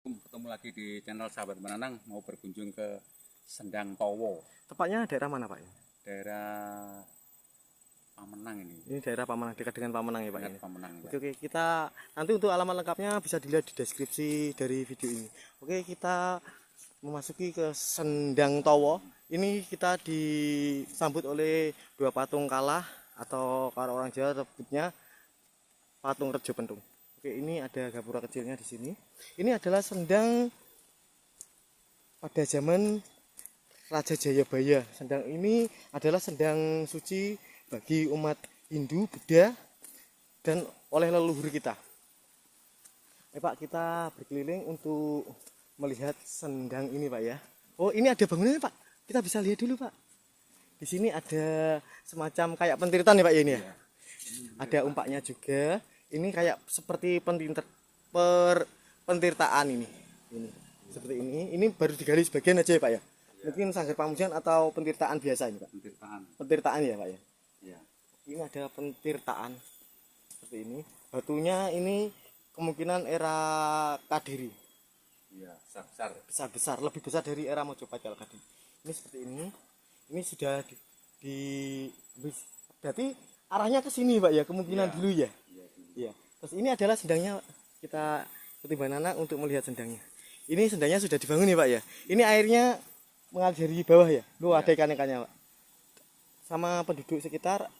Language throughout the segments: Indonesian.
Ketemu lagi di channel Sahabat Menanang, mau berkunjung ke Sendang Towo. Tepatnya daerah mana Pak? Daerah Pamenang ini. Ini daerah Pamenang, dekat dengan Pamenang ya Pak? Dekat Pamenang, ya. Oke, kita nanti untuk alamat lengkapnya bisa dilihat di deskripsi dari video ini. Oke, kita memasuki ke Sendang Towo. Ini kita disambut oleh dua patung kalah atau kalau orang Jawa sebutnya patung Rejo Pentung. Oke, ini ada gapura kecilnya di sini. Ini adalah sendang pada zaman Raja Jayabaya. Sendang ini adalah sendang suci bagi umat Hindu, Buddha, dan oleh leluhur kita. Pak, kita berkeliling untuk melihat sendang ini, Pak ya. Oh, ini ada bangunannya, Pak. Kita bisa lihat dulu, Pak. Di sini ada semacam kayak pentiritan ya, Pak ya ini ya. Ada umpaknya juga. Ini kayak seperti pentirtaan ini. Seperti ini. Ini baru digali sebagian aja ya, Pak ya. Mungkin sanggar pamujan atau pentirtaan biasa ini, Pak. Pentirtaan ya, Pak ya. Iya. Ini ada pentirtaan seperti ini. Batunya ini kemungkinan era Kadiri. Iya, Besar, lebih besar dari era Mojopahit kalau Kadiri. Ini seperti ini. Ini sudah berarti arahnya ke sini, Pak ya, kemungkinan dulu ya. Iya. Terus ini adalah sendangnya, kita ikuti Banana untuk melihat sendangnya. Ini sendangnya sudah dibangun ya, Pak ya. Ini airnya mengalir dari bawah ya. Lu ada ikan-ikannya, Pak. Sama penduduk sekitar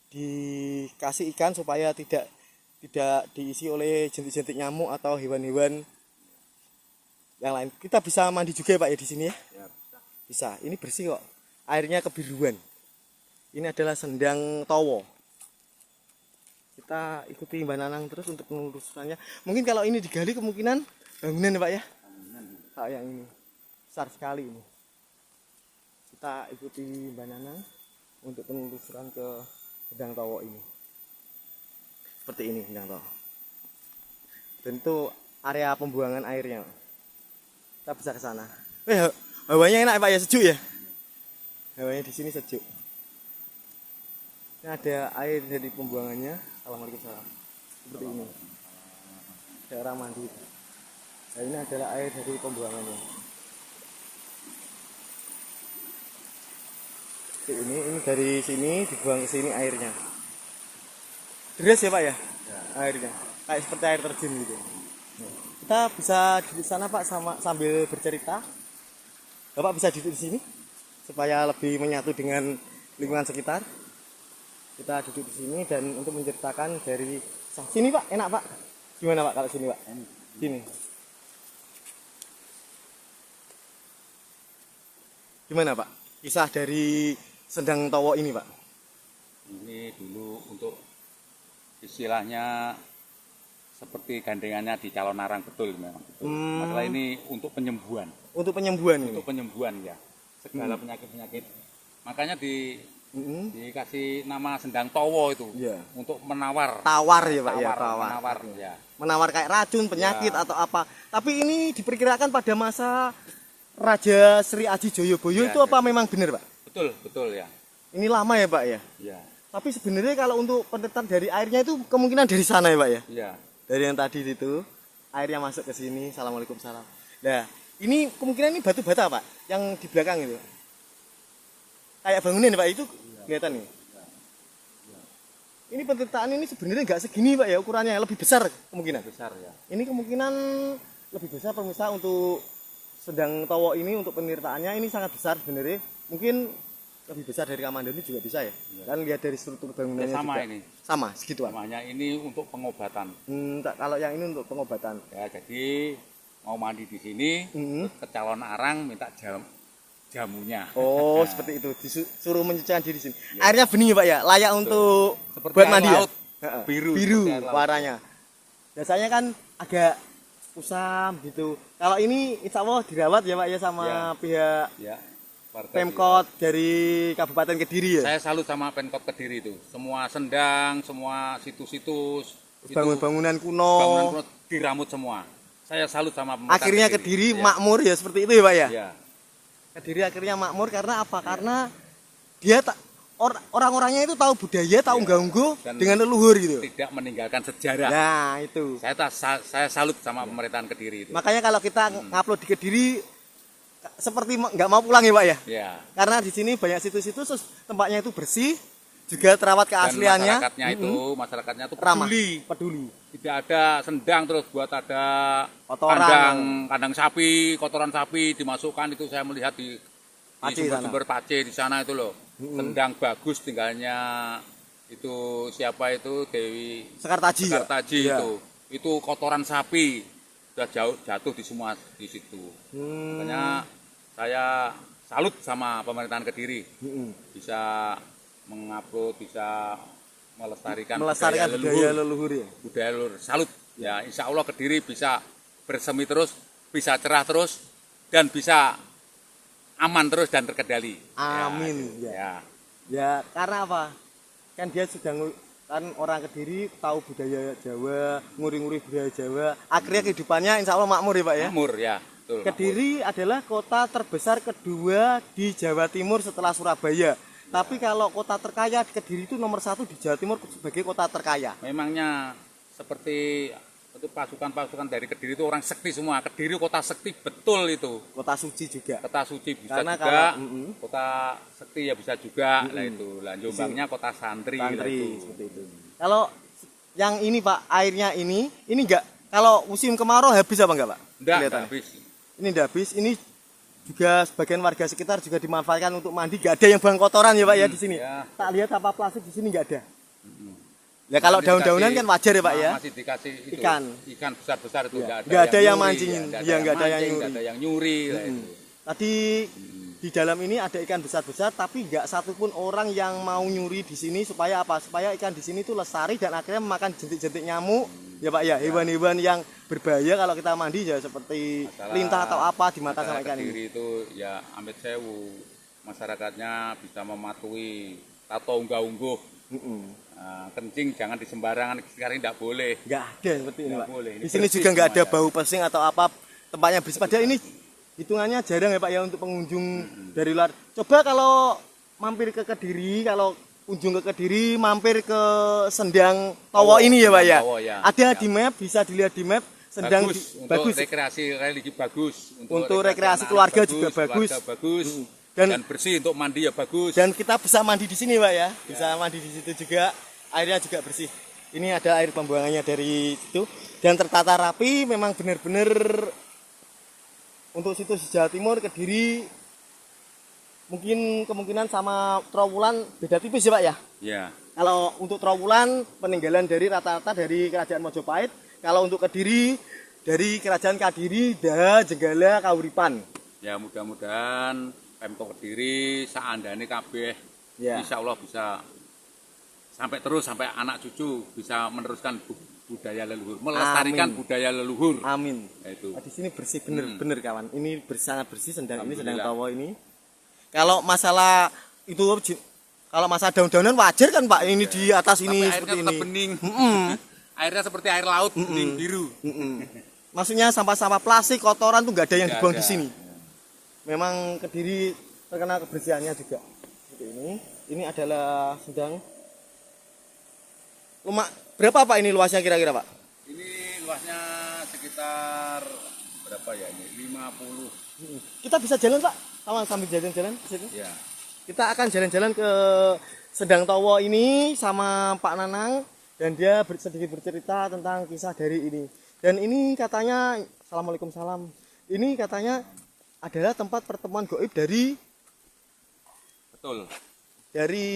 dikasih ikan supaya tidak diisi oleh jentik-jentik nyamuk atau hewan-hewan yang lain. Kita bisa mandi juga ya, Pak ya di sini ya. Bisa. Ini bersih kok. Airnya kebiruan. Ini adalah Sendang Towo. Kita ikuti Mbak Nanang terus untuk penelusurannya. Mungkin kalau ini digali kemungkinan bangunan ya, Pak ya. Kayak yang ini besar sekali ini. Kita ikuti Mbak Nanang untuk penelusuran ke Sendang Towo ini. Seperti ini Sendang Towo. Dan itu area pembuangan airnya. Kita bisa ke sana. Hawanya enak ya, Pak ya, sejuk ya. Hawanya di sini sejuk. Ini ada air dari pembuangannya. Assalamualaikum salam. Seperti ini. Daerah mandi. Nah, ini adalah air dari pembuangannya. Ini dari sini dibuang ke sini airnya. Deras ya, Pak ya? Airnya. Kayak seperti air terjun gitu. Kita bisa di sana, Pak, sambil bercerita. Bapak bisa duduk di sini supaya lebih menyatu dengan lingkungan sekitar. Kita duduk di sini dan untuk menceritakan dari sini, Pak. Enak, Pak. Gimana, Pak, kalau sini, Pak? Sini. Gimana, Pak? Kisah dari Sendang Towo ini, Pak. Ini dulu untuk istilahnya seperti gandengannya di Calon Arang, betul memang. Betul. Masalah ini untuk penyembuhan. Untuk penyembuhan ini. Untuk penyembuhan ya. Segala penyakit-penyakit. Makanya dikasih nama Sendang Towo itu untuk menawar. Tawar ya, Pak ya, menawar ya. Menawar kayak racun, penyakit atau apa. Tapi ini diperkirakan pada masa Raja Sri Aji Joyoboyo itu apa memang benar, Pak? Betul ya. Ini lama ya, Pak ya? Iya. Tapi sebenarnya kalau untuk pendetan dari airnya itu kemungkinan dari sana ya, Pak ya? Iya. Dari yang tadi itu airnya masuk ke sini. Assalamualaikum salam. Nah, ini kemungkinan ini batu bata, Pak, yang di belakang itu. Kayak bangunan, Pak, itu kelihatan nih. Ini penteritaan ini sebenarnya nggak segini, Pak ya, ukurannya lebih besar kemungkinan. Besar ya. Ini kemungkinan lebih besar pemirsa untuk Sendang Towo ini, untuk penirtaannya ini sangat besar sebenarnya. Mungkin lebih besar dari Kamandanu juga bisa ya. Kan lihat dari struktur bangunannya sama juga. Ini. Sama segitu. Namanya ini untuk pengobatan. Kalau yang ini untuk pengobatan. Ya, jadi mau mandi di sini, ke Calon Arang minta jamunya. Oh, seperti itu. Disuruh mencucikan diri sini. Ya. Airnya bening ya, Pak ya. Layak untuk seperti buat mandi laut, ya. Biru warnanya. Biasanya kan agak kusam gitu. Kalau ini insya Allah dirawat ya, Pak ya, sama pihak Pemkot dari Kabupaten Kediri ya. Saya salut sama Pemkot Kediri itu. Semua sendang, semua situs-situs, bangunan kuno diramut semua. Saya salut sama pemerintah. Akhirnya Kediri makmur ya, seperti itu ya, Pak ya. Kediri akhirnya makmur karena apa? Karena dia orang-orangnya itu tahu budaya, tahu unggah-ungguh Dan dengan leluhur gitu. tidak meninggalkan sejarah. Nah, itu. Saya salut sama pemerintahan Kediri itu. Makanya kalau kita ngupload di Kediri seperti nggak mau pulang ya Pak ya. Ya. Karena di sini banyak situs-situs, terus tempatnya itu bersih, juga terawat keasliannya. Dan masyarakatnya itu Ramah, peduli. peduli. Tidak ada sendang terus buat ada Kotoran. kandang sapi, kotoran sapi dimasukkan itu saya melihat di Pace sumber-sumber Pace di sana itu loh. Sendang bagus tinggalnya itu siapa itu Dewi Sekartaji ya? Sekartaji Iya. itu kotoran sapi sudah jatuh di semua di situ. Makanya saya salut sama pemerintahan Kediri bisa mengupload, bisa melestarikan budaya leluhur ya. budaya leluhur. Salut ya, insya Allah Kediri bisa bersemi terus, bisa cerah terus, dan bisa aman terus dan terkendali. Amin. Ya, karena apa? Kan dia sudah kan orang Kediri tahu budaya Jawa, nguri-nguri budaya Jawa. Akhirnya kehidupannya insya Allah makmur ya Pak ya. Makmur ya. Betul, Kediri adalah kota terbesar kedua di Jawa Timur setelah Surabaya. Tapi kalau kota terkaya di Kediri itu nomor 1 di Jawa Timur sebagai kota terkaya. Memangnya seperti itu pasukan-pasukan dari Kediri itu orang sekti semua. Kediri kota sekti betul itu. Kota suci juga. Kota suci bisa Karena juga, kalau, kota sekti ya bisa juga lah itu. Lah Jombangnya kota santri lah itu. Seperti itu. Kalau yang ini Pak, airnya ini enggak, kalau musim kemarau habis apa enggak Pak? Enggak habis. Ini enggak habis. Ini juga sebagian warga sekitar juga dimanfaatkan untuk mandi. Enggak ada yang buang kotoran ya Pak ya di sini. Ya. Tak lihat apa plastik di sini enggak ada. Ya kalau daun-daunan kan wajar ya Pak ya. Masih dikasih itu, ikan besar-besar itu enggak ada yang mancingin. Ya, enggak ada yang nyuri lah itu. Tadi di dalam ini ada ikan besar-besar, tapi enggak satupun orang yang mau nyuri di sini supaya apa? Supaya ikan di sini itu lestari dan akhirnya memakan jentik-jentik nyamuk. Ya Pak ya, hewan-hewan yang berbahaya kalau kita mandi ya seperti lintah atau apa dimakan sama ikan ini. Itu ya amit sewu, masyarakatnya bisa mematuhi tato unggah-ungguh. Nah, kencing jangan di sembarangan, sekarang tidak boleh. Enggak ada seperti ini Pak. Boleh. Ini di sini juga enggak ada bau pesing atau apa, tempatnya bersih. Padahal ini hitungannya jarang ya Pak ya untuk pengunjung dari luar. Coba kalau mampir ke Kediri, kalau kunjung ke Kediri, mampir ke Sendang Towo ini ya Pak ya. Ada di map, bisa dilihat di map. Sendang bagus. Untuk rekreasi religi bagus. Untuk rekreasi keluarga juga bagus. Dan bersih untuk mandi ya bagus. Dan kita bisa mandi di sini Pak ya. Bisa mandi di situ juga. Airnya juga bersih. Ini ada air pembuangannya dari situ. Dan tertata rapi, memang benar-benar untuk situs di Jawa Timur, Kediri, mungkin kemungkinan sama Trowulan beda tipis ya Pak ya? Iya. Kalau untuk Trowulan peninggalan dari rata-rata dari Kerajaan Mojopahit, kalau untuk Kediri dari Kerajaan Kadiri, Daha, Jenggala, Kahuripan. Ya mudah-mudahan Pemkot Kediri saandane kabeh insya Allah bisa sampai anak cucu bisa meneruskan budaya leluhur, melestarikan budaya leluhur. Amin. Itu. Di sini bersih bener kawan. Ini sangat bersih Sendang ini, Sendang Towo ini. Kalau masalah itu, kalau masalah daun-daunan wajar kan Pak, ini di atas ini seperti ini. Bening. Airnya seperti air laut, bening biru. Maksudnya sampah-sampah plastik, kotoran tuh nggak ada yang dibuang di sini. Memang Kediri terkenal kebersihannya juga. Seperti ini. Ini adalah Sendang. Berapa Pak ini luasnya kira-kira Pak? Ini luasnya sekitar berapa ya ini? 50. Kita bisa jalan Pak? Sambil jalan-jalan ke situ? Ya. Kita akan jalan-jalan ke Sendang Towo ini sama Pak Nanang, dan dia sedikit bercerita tentang kisah dari ini. Dan ini katanya, Assalamualaikum salam. Ini katanya adalah tempat pertemuan gaib dari Dari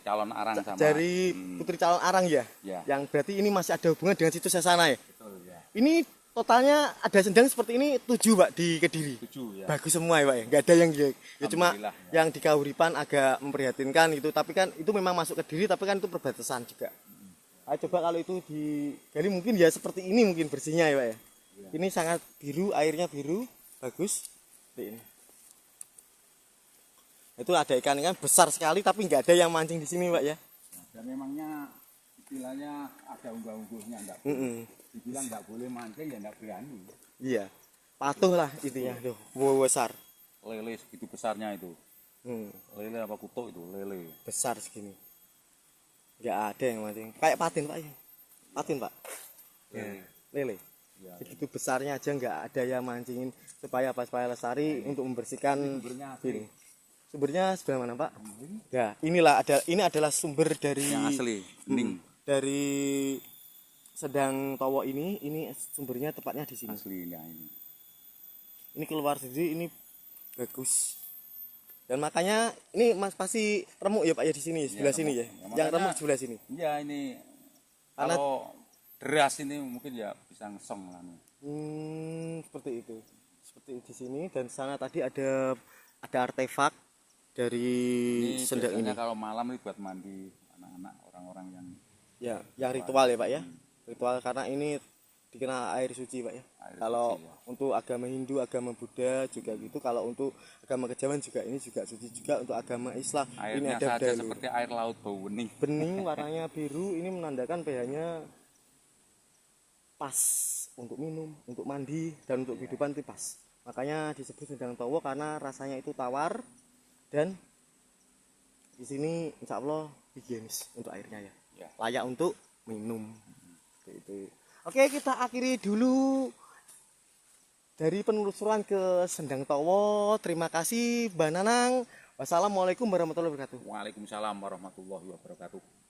calon arang sama dari putri calon arang ya? Yang berarti ini masih ada hubungan dengan situs sana ya? Betul ya. Ini totalnya ada sendang seperti ini 7 Pak di Kediri. 7 ya. Bagus semua ya Pak ya. Enggak ada yang ya cuma yang di Kahuripan agak memprihatinkan gitu, tapi kan itu memang masuk Kediri, tapi kan itu perbatasan juga. Coba kalau itu digali mungkin ya seperti ini mungkin bersihnya ya Pak ya. Ini sangat biru, airnya biru, bagus. Seperti ini. Itu ada ikan-ikan besar sekali tapi nggak ada yang mancing di sini Pak ya. Dan memangnya istilahnya ada unggah-ungguhnya enggak. Dibilang nggak boleh mancing ya nggak berani. Iya, patuh lah intinya tuh, besar. Lele segitu besarnya itu. Lele apa kutuk itu, lele. Besar segini. Nggak ada yang mancing. Kayak patin Pak ya. Patin Pak. Ya, lele. Ya, Begitu besarnya aja nggak ada yang mancingin supaya apa, supaya lestari untuk membersihkan ini. Sumbernya sebelah mana Pak? Ya, ini adalah sumber dari yang asli, bening. Dari Sendang Towo ini sumbernya tepatnya di sini. Asli ya ini. Ini keluar sendiri, ini bagus. Dan makanya ini Mas pasti remuk ya Pak ya di sini, sebelah sini ya. Yang remuk sebelah sini. Ya ini Karena kalau deras ini mungkin ya bisa ngesong lah. Seperti itu. Seperti di sini dan sana tadi ada artefak dari sendang ini. Kalau malam ini buat mandi anak-anak, orang-orang yang ritual ya Pak ya. Ritual karena ini dikenal air suci Pak ya. Kalau suci, ya. Untuk agama Hindu, agama Buddha juga gitu. Kalau untuk agama Kejawen juga ini juga suci juga. Untuk agama Islam airnya ini ada saja seperti air laut bau bening. Bening warnanya biru, ini menandakan pH-nya pas untuk minum, untuk mandi dan untuk kehidupan itu pas. Makanya disebut Sendang Towo karena rasanya itu tawar dan di sini insya Allah higienis untuk airnya ya. Layak untuk minum. Itu. Oke, kita akhiri dulu dari penelusuran ke Sendang Towo. Terima kasih Mbak Nanang. Wassalamualaikum warahmatullahi wabarakatuh. Waalaikumsalam warahmatullahi wabarakatuh.